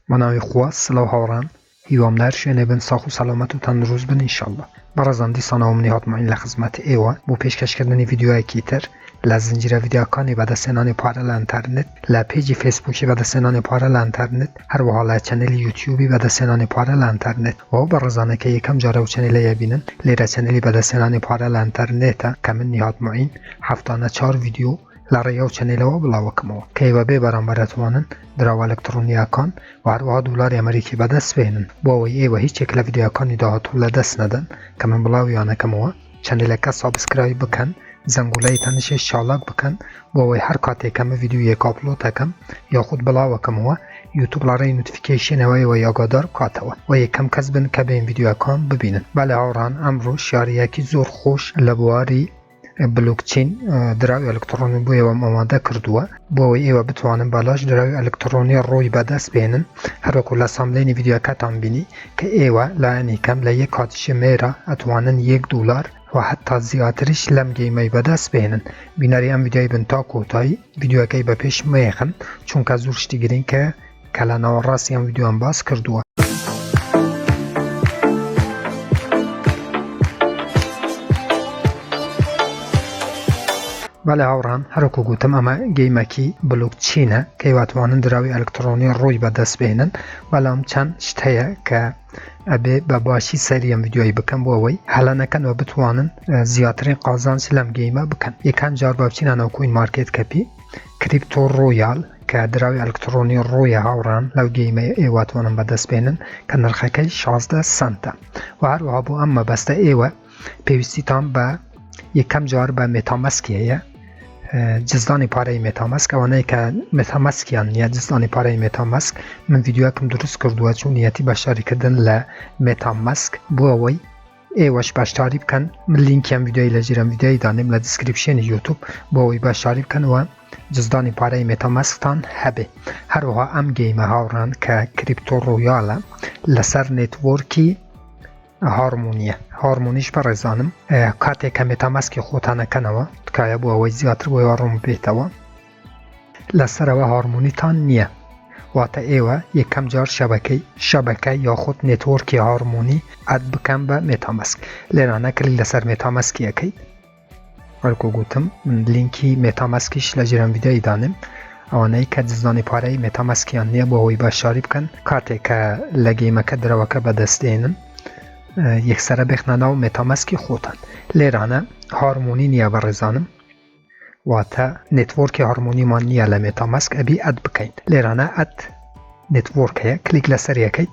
مناوی خوا سلاو هاوران هیوام در شوێنێ بن ساخ و سەلامەت و تەندروست بن ئینشەڵڵا. بەڕێزان دیسانەوە منی هاتمەین لە خزمەت ئێوە بۆ پێشکەشکردنی ڤیدیۆیەکی تر لە زنجیرە ڤیدیۆکانی بەدەستهێنانی پارە لە ئینتەرنێت، لە پێیجی فێسبووکی بەدەستهێنانی پارە لە ئینتەرنێت، هەروەها لە چەنێلی یوتیوبی بەدەستهێنانی پارە لە ئینتەرنێت. و بەڕێزانەکە یەکەم جارە و چەنێلەیە بینن لێرە چەنێلی بەدەستهێنانی پارە لە ئینتەرنێتە کە من نیهات معین هەفتانە 4 ڤیدیۆ لە ڕێگە و چەنێلەوە بڵاوەکەمەوە کە ئێوە بێ بەرامبەر ئەتوانن دراوە ئەلکترۆنیەکان و هەروەها دۆلاری ئەمریکی بەدەست بهێنن. بۆ ئەوەی ئێوە هیچێک لە ڤیدیۆکانی داهاتوو لەدەست نەدەن کە من بڵاویانەکەمەوە، چەنێلەکە سابسکرایب بکەن، زەنگولەی تەنشی شاڵک بکەن بۆ ئەوەی هەر کاتێکەمە ڤیدیۆیەک ئاپلۆد دەکەم یاخود بڵاوەکەمەوە یوتیوب لە ڕێی نوتیفیکیشنەوەیەوە یاگادار بکاتەوە و یەکەم کەس بن کە بێن ڤیدیۆکان ببینن. بەڵێ هاوڕان، ئەمڕۆ شیاریەکی زۆر خۆش لە بواری بلوکچین دراوی ئەلکترۆنی بۆ ئێوە ئامادە کردووە بۆ ئەوەی ئێوە بتوانن بالاش دراوی ئەلکترۆنی ڕۆی بەدەست بێنن. هەروەکو لە ساملێنی ڤیدیۆکەتان بینی کە ئێوە لایەنی کەم لە یەک کاتژمێرە ئەتوانن $1 و حتا زیاتریش لەم گەیمەی بەدەست بێنن. بینەری ئەم ڤیدیۆی بن تا کۆتایی ڤیدیۆکەی بە پێش مێخن چونکە زۆر شتی گرین کە لە ناوەڕاستی ئەم ڤیدیۆیان باس کردووە. بەڵێ هاوڕان، هەروەکو گوتم ئەمە گەیمەکی بلوکچینە کە ئێوەتوانن دراوی ئەلکترۆنی ڕۆی بەدەست بێنن، بەڵام چەند شت هەیە کە ئەبێ بە باشی سەری ئەم ڤیدیۆی بکەم بۆ ئەوەی هەڵەنەکەنەوە بتوانن زیاترین قازانج لەم گەیمە بکەن. یەکەم جار بە بچینە ناو کوین مارکێت کەپی کریپتۆ ڕۆیال کە دراوی ئەلکترۆنی ڕۆیە هاوڕان لەو گەیمە ئێوەتوانن بەدەست بێنن کە نرخەکەی 16 سنتە. و هەروەها بۆ ئەم مەبەستە ئێوە پێویستیتان بە یەکەم جار بە مێتامەسکی هەیە، جزدانی پارەی مێتامەسک. ئەوانەی کە مێتامەسکیان نییە جزدانی پارەی مێتامەسک، من ڤیدیۆکم دروست کردووە چون نیەتی بەشداریکردن لە مێتامەسک بۆ ئەوەی ئێوەش بەشداری بکەن. من لینکیان ڤیدیۆی لە ژێرم ڤیدیۆی دانیم لە دیسکریپشنی یوتیوب بۆ ئەوەی بەشداری بکەنەوە جزدانی پارەی مێتامەسکتان هەبێ. هەروەها ئەم گەیمە هاوڕان کە کریپتۆ ڕۆیالە لەسەر نێتوۆرکی هارمونیە. هارمونیش بەڕێزانم کاتێک کە مێتامەسکی خۆتانەکەنەوە تکایە بۆ ئەوەی زیاتر بۆ ئێوە ڕوون بێتەوە لەسەرەوە هارمونیتان نییە، واتە ئێوە یەکەم جار شەبەکەی یاخود نێتوۆرکی هارمونی ئەد بکەم بە مێتامەسک. لێرانە کلیک لەسەر مێتامەسکی ئەەکەیت. وەرکو گوتم من لینکی مێتامەسکیش لە ژێرم ڤیدیۆی دانم. ئەوانەی کە جزدانی پارەی مێتامەسکیان نییە بۆ ئەوەی بەشداری بکەن کاتێک کە لە گەیمەکە درەوەکە بەدەستێنن یەکسەرە بێخنە ناو مێتامەسکی خۆتان. لێرانە هارمونی نییە بەڕێزانم، واتە نێتوۆرکی هارمونیمان نییە لە مێتامەسک، ئەبی ئەد بکەین. لێرانە ئەد نێتوۆرک هەیە، کلیک لەسەر یەکەیت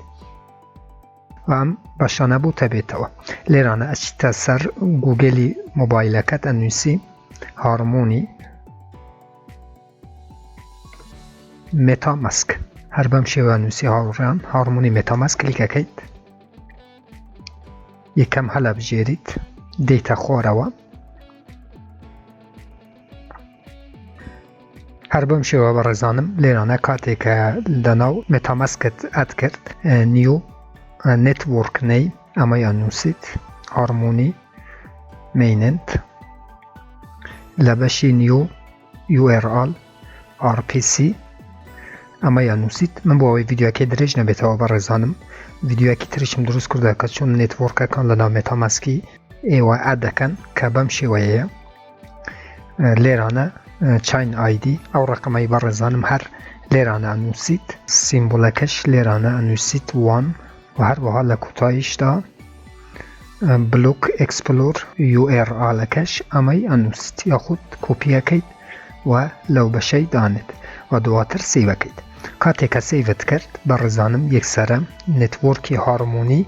و ئەم بەشانە بوو تەبێتەوە. لێرانە ئەچیتە سەر گوگلی مۆبایلەکەت ئەنووسی هارمونی مێتامەسک، هەر بەم شێوە نووسی هاوڕیان هارمونی مێتامەسک کلیکەکەیت، یەکەم هەلە بژێریت دێتە خۆرەوە. هەر بەم شێوە بەڕێزانم لێرانە کاتێکە لەناو مێتامەسکت ئەد کرد نیو نێتوۆرک نەی ئەمەی ئەنووسیت هارمونی میننت لە بەشی نیو URL RPC ئەمە یانووسیت. من بۆ ئەوەی ڤیدیۆکەی درێژ نەبێتەوە بەڕێزانم ڤیدیۆکی تریشم دروست کردە کە چون نێتوۆرکەکان لەناو مێتامەسکی ئێوە ئەد دەکەن کە بەم شێوەیەیە. لێرانە چاین ئایدی ئەو ڕقەمەی بەڕێزانم هەر لێرانە ئەنووسیت، سیمبۆلەکەش لێرانە ئەنووسیت 1 و هەروەها لە کوتاییشدا بلوک ئەکسپلۆر URL-ەکەش ئەمەی ئەنووسیت یاخود کۆپیەکەیت و لەو بەشەی دانێت و دواتر سیڤەکەیت. کاتێکە سیڤت کرد بەڕێزانم یەکسەرە نێتوۆرکی هارمونی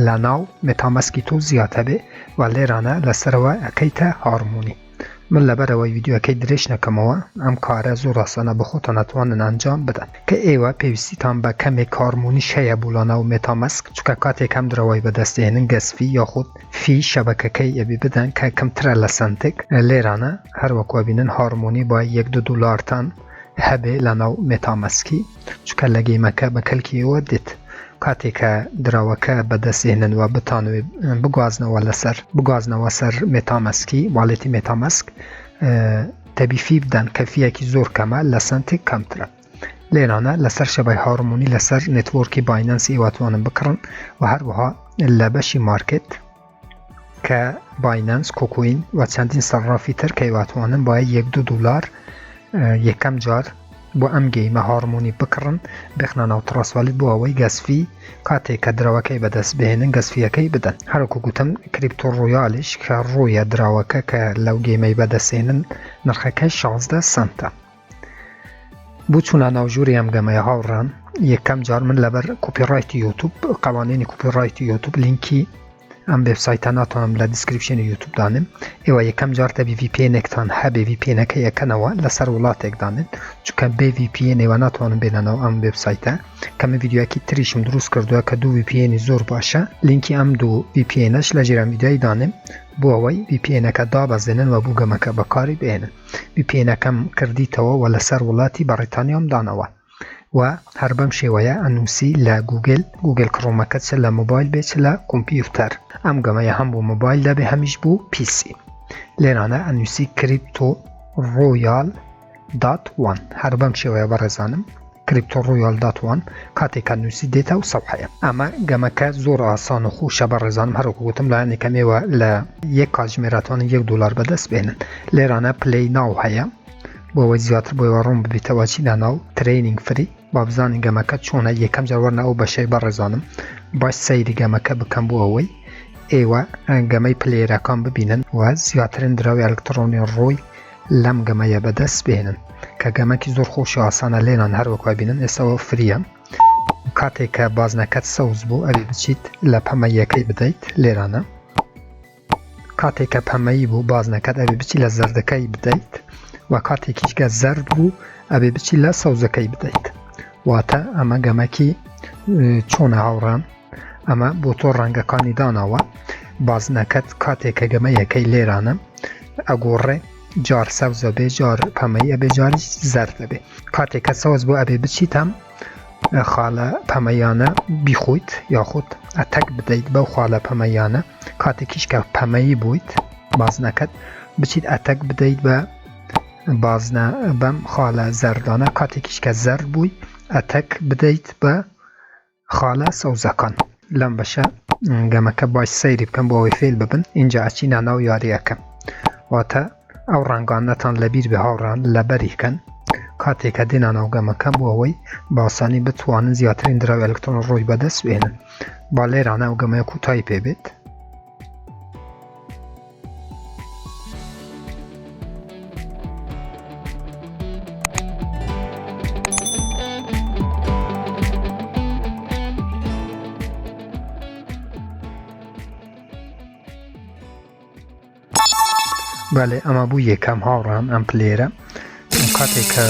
لە ناو مێتامەسکی تۆ زیاتە بێ و لێرانە لەسەرەوە ئەەکەیتە هارمونی. من لەبەرەوەی ڤیدیۆکەی درێژ نەکەمەوە ئەم کارە زۆر ڕاستانە بە خۆتان ئەتوانن ئەنجام بدەن کە ئێوە پێویستیتان بە کەمێک هارمونیش هەیە بوو لە ناو مێتامەسک، چونکە کاتێک ئەم درەوەی بەدەستێنن گەسفی یاخود فی شەبەکەکەی ئەبی بدەن کە کەمترە لە سنتێک. لێرانە هەروەکو بینن هارمونی با $1-2 هەبێ لە ناو مێتامەسکی چونکە لە گەیمەکە بە کەلکیەوە دێت. کاتێکە دراوەکە بەدەستێنن و بتانوێ بگوازنەوە سەر مێتامەسکی واڵێتی مێتامەسک تەبیفی بدەن کە فیەکی زۆر کەمە لە سنتێک کەمترە. لێرانە لەسەر شەبای هاڕمونی لەسەر نێتوۆرکی باینەنس ئێواتوانن بکڕن و هەروەها لە بەشی مارکت کە باینەنس کۆکۆین و چەندین سەرڕافی تر کە ئێواتوانن باید $1-2 یەکەم جار بۆ ئەم گەیمە هاڕمونی بکڕن بخنە ناو تڕاسوالیت بۆ ئەوەی گەسفی کاتێک کە دراوەکەی بەدەست بهێنن گەسفیەکەی بدەن هەروەکو گوتم کریپتۆ ڕۆیالیش کە ڕۆیە دراوەکە کە لەو گەیمەی بەدەستێنن نرخەکەی 16 سنتە بۆ چوونە ناوژووری ئەم گەمەیە هاوڕان یەکەم جار من لەبەر کوپیڕایتی یوتوب قوانینی کوپیڕایتی یوتوب لینکی ئەم وێبسایتە ناتوانم لە دیسکریپشنی یوتوب دانم ئێوە یەکەم جار تەبی VPN-ێکتان هەبێ VPN-ەکە یەکەنەوە لەسەر وڵاتێک دانن چونکە بێ VPN ئێوە ناتوانم بێنەوە ئەم وێبسایتە کە من ڤیدیۆیەکی تریشم دروست کردووە کە دوو VPN زۆر باشە لینکی ئەم دوو VPN-ەش لە ژێرە ڤیدیۆی دانم بۆ ئەوەی VPN-ەکە دابەزێنن و بوو گەمەکە بەکاری بێنن VPN-ەکەم کردیتەوە و لەسەر وڵاتی بەڕێتانیام دانەوە و هەر بەم شێوەیە ئەنووسی لە گوگل کڕۆمەکە چ لە موبایل بێت لە کۆمپیوتەر ئەم گەمەیە هەم بۆ موبایل دەبێ هەمیش بوو PC لێرانە ئەنووسی کریپتۆ ڕۆیال .1 هەر بەم شێوەیە بەڕێزانم کریپتۆ ڕۆیال .1 کاتێک ئەنووسی دێتە و سەوحەیە ئەمە گەمەکە زۆر ئاسان و خوشە بەڕێزانم هەروەکو گوتم لایەنی کەمێوە لە یەک کاتژمێراتوانن $1 بەدەست بێنن لێرانە پلەی ناو هەیە بۆ ئەوەی زیاتر بۆ ئێوە ڕوون ببیتەوە چی لە ناو ترینینگ فری با بزانین گەمەکە چۆنە یەکەم جار وەرنە ئەو بەشەی بەڕێزانم باش سەیری گەمەکە بکەم بۆ ئەوەی ئێوە گەمەی پلێرەکان ببینن و زیاترین دراوی ئەلکترۆنی ڕۆی لەم گەمەیە بەدەست بێنن کە گەمەکی زۆر خۆش و ئاسانە لێنان هەروەکو بینن ئێستاەوە فریە کاتێک کە بازنەکەت سەوز بوو ئەوێ بچیت لە پەمەیەکەی بدەیت لێرانە کاتێک کە پەمەیی بوو بازنەکەت ئەوێ بچی لە زەردەکەی بدەیت و کاتێکیشکە زەرد بوو ئەبێ بچی لە سەوزەکەی بدەیت واتە ئەمە گەمەکی چۆنە هاوڕان ئەمە بۆ تۆ ڕەنگەکانی داناوە بازنەکەت کاتێککە گەمەیەکەی لێرانە ئەگۆڕێ جار سەوزە بێ جار پەمەی ئەبێ جاری زەرد دەبێ کاتێککە سەوز بۆ ئەبێ بچیت هەم خاڵە پەمەیانە بیخۆیت یاخود ئەتەک بدەیت بەو خاڵە پەمەیانە کاتێکیش کە پەمەیی بوویت بازنەکەت بچیت ئەتەک بدەیت بە بازنە بەم خاڵە زەردانە کاتێکیش کە زەرد بووی ئەتەک بدەیت بە خاڵە سەوزەکان لەم بەشە گەمەکە باش سەیری بکەم بۆ ئەوەی فێل ببن اینجا ئەچینە ناو یاریەکە واتە ئەو ڕەنگانەتان لەبیر بێ هاوڕان لەبەریکەن کاتێکە دێنە ناو گەمەکە بۆ ئەوەی باسانی بتوانن زیاترین دراوی ئەلکترۆن ڕۆی بەدەست بێنن با لێرانە ئەو گەمەیە کوتایی پێبێت بەڵێ ئەمە بوو یەکەم هاوڕان ئەم پلێرە کاتێک کە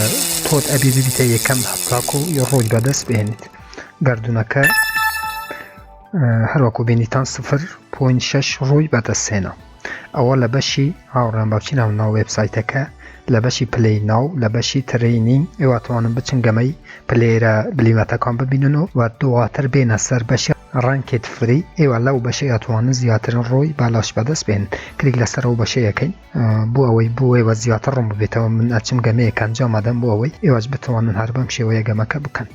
تۆت ئەبی ببیتە یەکەم هەفتاکو و ڕۆی بەدەست بێنیت گردونەکە هەروەکو بینیتان 0.6 ڕۆی بەدەستێنە ئەوە لە بەشی هاوڕان باوچینە ناو وێبسایتەکە لە بەشی پلەی ناو لە بەشی ترینینگ ئێواتوانن بچن گەمەی پلێرە بلیمەتەکان ببینن و دواتر بێنە سەر بەشی ڕانکێت فری ئێوە لەو بەشەی ئەتوانن زیاترین ڕۆی بالاش بەدەست بێن کلیک لەسەر ئەو بەشەیەکەی بۆ ئەوەی بۆ ئێوە زیاتر ڕوون ببێتەوە من ئەچم گەمەیەک ئەنجامەدەم بۆ ئەوەی ئێوەش بتوانن هەر بەم شێوەیە گەمەکە بکەن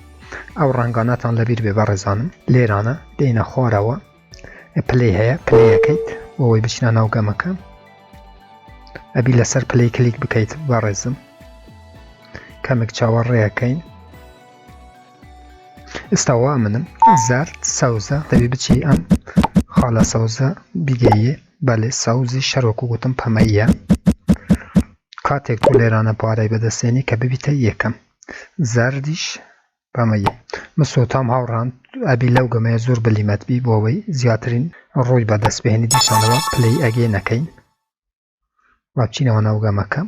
ئەو ڕەنگانەتان لەبیر بێ بەڕێزانم لێرانە دێنە خوارەوە پلەی هەیە پلەیەکەیت بۆ ئەوەی بچینە ناو گەمەکە ئەبی لەسەر پلەی کلیک بکەیت بەڕێزم کەمێک چاوەڕێیەکەین ئێستاوا منم زەرد سەوزە دەبێ بچی ئەم خاڵە سەوزە بیگەیە بەڵێ سەوزی شەرۆکو گوتم پەمەیە کاتێک تو لێرانە پارەی بەدەستێنی کە ببیتە یەکەم زەردیش پەمەیە مسۆتام هاوڕان ئەبی لەو گەمەیە زۆر بەلیمەتبی بۆ ئەوەی زیاترین ڕۆی بەدەست بهێنی دیسانەوە پلەی ئەگەینەکەین و بچینەوە ناو گەمەکە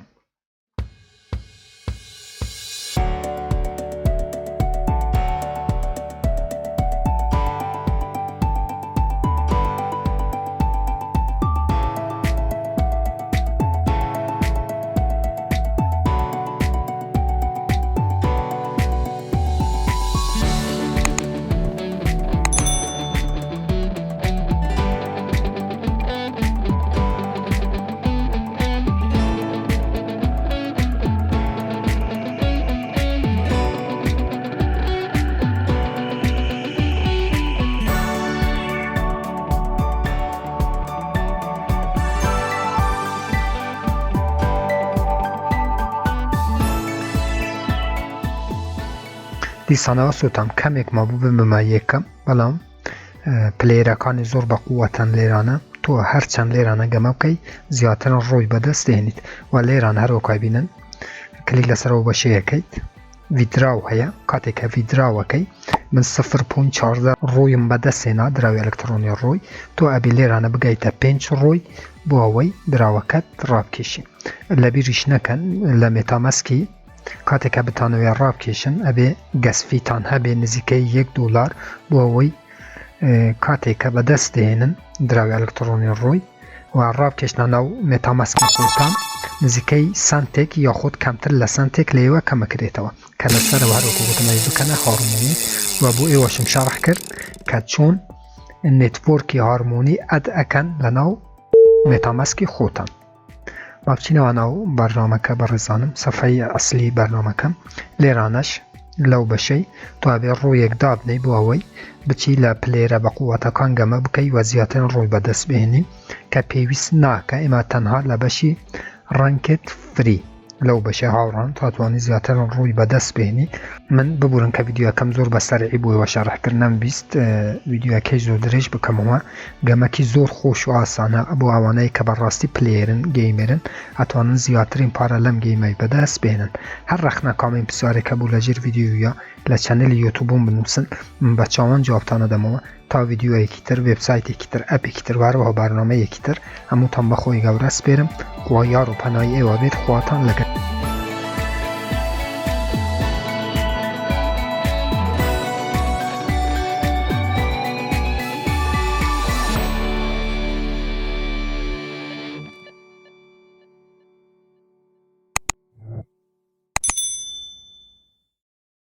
دیسانەوە سوتام کەمێک مابوو بمە یەکەم بەڵام پلێرەکانی زۆر بە قووەتەن لێرانە تۆ هەرچەند لێرانە گەمە بکەی زیاتر ڕۆی بەدەست دێنیت و لێران هەروەکای بینن کلیک لەسەرەوە بەشەیەکەیت ڤیدراو هەیە کاتێککە ڤیدراوەکەی من 0.14 ڕۆیم بەدەستێنا دراوی ئەلکترۆنی ڕۆی تۆ ئەبی لێرانە بگەیتە 5 ڕۆی بۆ ئەوەی دراوەکەت ڕابکێشی لەبیریش نەکەن لە مێتامەسکی کاتێککە بتانەوێ ڕابکێشن ئەبێ گەسفیتان هەبێ نزیکەی $1 بۆ ئەوەی کاتێککە بەدەست دێنن دراوی ئەلکترۆنی ڕۆی و ڕابکێشنە ناو مێتامەسکی خۆتان نزیکەی سنتێک یاخود کەمتر لە سنتێک لێوە کەمەکرێتەوە کە لەسەرەوە هەروەکو گوتمەوەی بکەنە هارمۆنی و بۆ ئێوەشم شەڕح کرد کە چۆن نێتوۆرکی هارمۆنی ئەد ئەکەن لە ناو مێتامەسکی خۆتان با بچینەوە ناو بەرنامەکە بەڕێزانم سەفحەی ئەسلی بەرنامەکەم لێرانەش لەو بەشەی تو ئەبێ ڕۆیەک دابنەی بۆ ئەوەی بچی لە پلێرە بە قووەتەکان گەمە بکەی وە زیاتر ڕۆی بەدەست بهێنی کە پێویست ناکە ئێمە تەنها لە بەشی ڕەنکت فری لەو بەشە هاوڕان تاتوانی زیاتر ڕووی بەدەست بێنی من ببورن کە ڤیدیۆەکەم زۆر بەسەرعی بووەوە شەڕحکردنم بیست ڤیدیۆەکەی زۆر درێژ بکەمەوە گەمەکی زۆر خۆش و ئاسانە بۆ ئەوانەی کە بەڕاستی پلێرن گەیمێرن ئەتوانن زیاترین پارە لەم گەیمەی بەدەست بێنن هەر ڕەخنە کامین پرسیارێکە بوو لەژێر ڤیدیۆیە لە چەنەلی یوتیوبم بنووسن بە چاوەن جوابتانە دەمەوە تا ڤیدیۆیەکی تر وێبسایتێکی تر ئەپێکی تر وارەوە بەرنامەیەکی تر هەمووتان بەخۆی گەورە سپێرم خوا یار و پەنای ئێوە بێت خواتان لەگەڵ